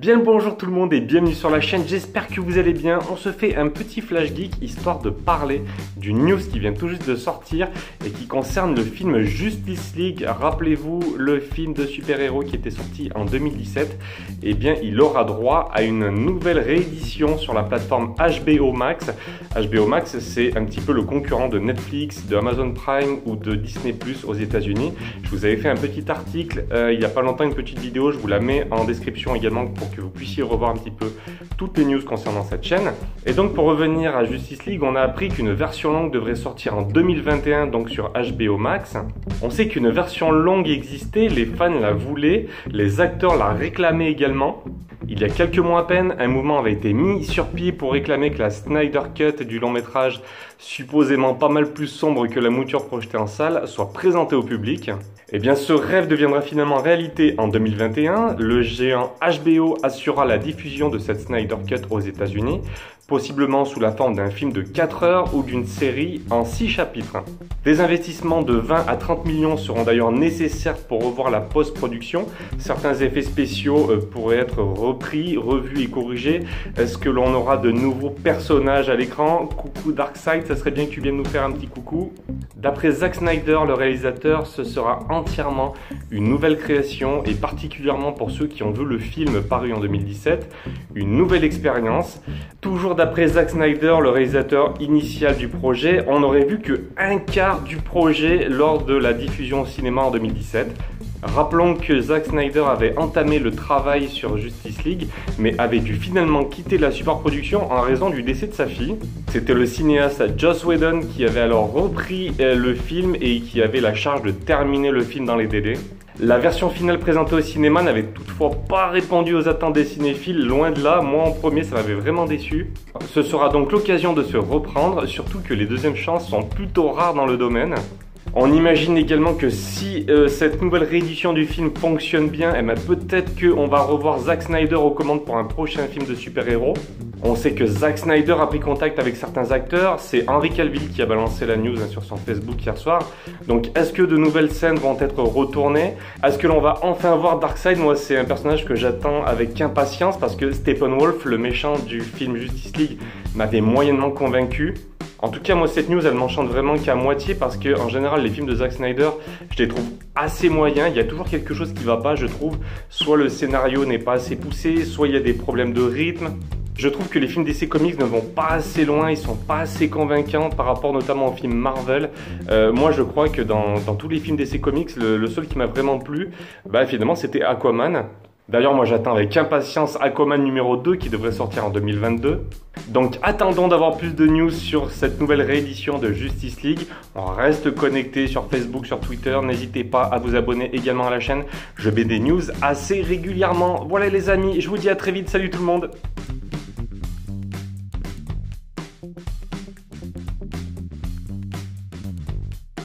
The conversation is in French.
Bien le bonjour tout le monde et bienvenue sur la chaîne, j'espère que vous allez bien. On se fait un petit flash geek histoire de parler d'une news qui vient tout juste de sortir et qui concerne le film Justice League. Rappelez-vous le film de super-héros qui était sorti en 2017. Eh bien il aura droit à une nouvelle réédition sur la plateforme HBO Max. HBO Max c'est un petit peu le concurrent de Netflix, de Amazon Prime ou de Disney Plus aux États-Unis. Je vous avais fait un petit article il n'y a pas longtemps, une petite vidéo, je vous la mets en description également pour que vous puissiez revoir un petit peu toutes les news concernant cette chaîne. Et donc pour revenir à Justice League, on a appris qu'une version longue devrait sortir en 2021 donc sur HBO Max. On sait qu'une version longue existait, les fans la voulaient, les acteurs la réclamaient également. Il y a quelques mois à peine, un mouvement avait été mis sur pied pour réclamer que la Snyder Cut du long métrage, supposément pas mal plus sombre que la mouture projetée en salle, soit présentée au public. Et bien ce rêve deviendra finalement réalité en 2021. Le géant HBO assurera la diffusion de cette Snyder Cut aux États-Unis, possiblement sous la forme d'un film de 4 heures ou d'une série en 6 chapitres. Des investissements de 20 à 30 millions seront d'ailleurs nécessaires pour revoir la post-production. Certains effets spéciaux pourraient être repris, revus et corrigés. Est-ce que l'on aura de nouveaux personnages à l'écran? Coucou Darkseid, ça serait bien que tu viennes nous faire un petit coucou. D'après Zack Snyder, le réalisateur, ce sera entièrement une nouvelle création et particulièrement pour ceux qui ont vu le film paru en 2017, une nouvelle expérience. Toujours d'après Zack Snyder, le réalisateur initial du projet, on n'aurait vu que un quart du projet lors de la diffusion au cinéma en 2017. Rappelons que Zack Snyder avait entamé le travail sur Justice League, mais avait dû finalement quitter la superproduction en raison du décès de sa fille. C'était le cinéaste Joss Whedon qui avait alors repris le film et qui avait la charge de terminer le film dans les délais. La version finale présentée au cinéma n'avait toutefois pas répondu aux attentes des cinéphiles, loin de là, moi en premier ça m'avait vraiment déçu. Ce sera donc l'occasion de se reprendre, surtout que les deuxièmes chances sont plutôt rares dans le domaine. On imagine également que si cette nouvelle réédition du film fonctionne bien, eh ben peut-être qu'on va revoir Zack Snyder aux commandes pour un prochain film de super-héros. On sait que Zack Snyder a pris contact avec certains acteurs, c'est Henry Cavill qui a balancé la news sur son Facebook hier soir. Donc est-ce que de nouvelles scènes vont être retournées? Est-ce que l'on va enfin voir Darkseid? Moi c'est un personnage que j'attends avec impatience parce que Steppenwolf, le méchant du film Justice League, m'avait moyennement convaincu. En tout cas, moi, cette news, elle m'enchante vraiment qu'à moitié parce que, en général, les films de Zack Snyder, je les trouve assez moyens. Il y a toujours quelque chose qui va pas, je trouve. Soit le scénario n'est pas assez poussé, soit il y a des problèmes de rythme. Je trouve que les films DC Comics ne vont pas assez loin, ils sont pas assez convaincants par rapport notamment aux films Marvel. Moi, je crois que dans tous les films DC Comics, le seul qui m'a vraiment plu, finalement, c'était Aquaman. D'ailleurs, moi j'attends avec impatience Aquaman numéro 2 qui devrait sortir en 2022. Donc attendons d'avoir plus de news sur cette nouvelle réédition de Justice League. On reste connecté sur Facebook, sur Twitter. N'hésitez pas à vous abonner également à la chaîne. Je mets des news assez régulièrement. Voilà les amis, je vous dis à très vite. Salut tout le monde!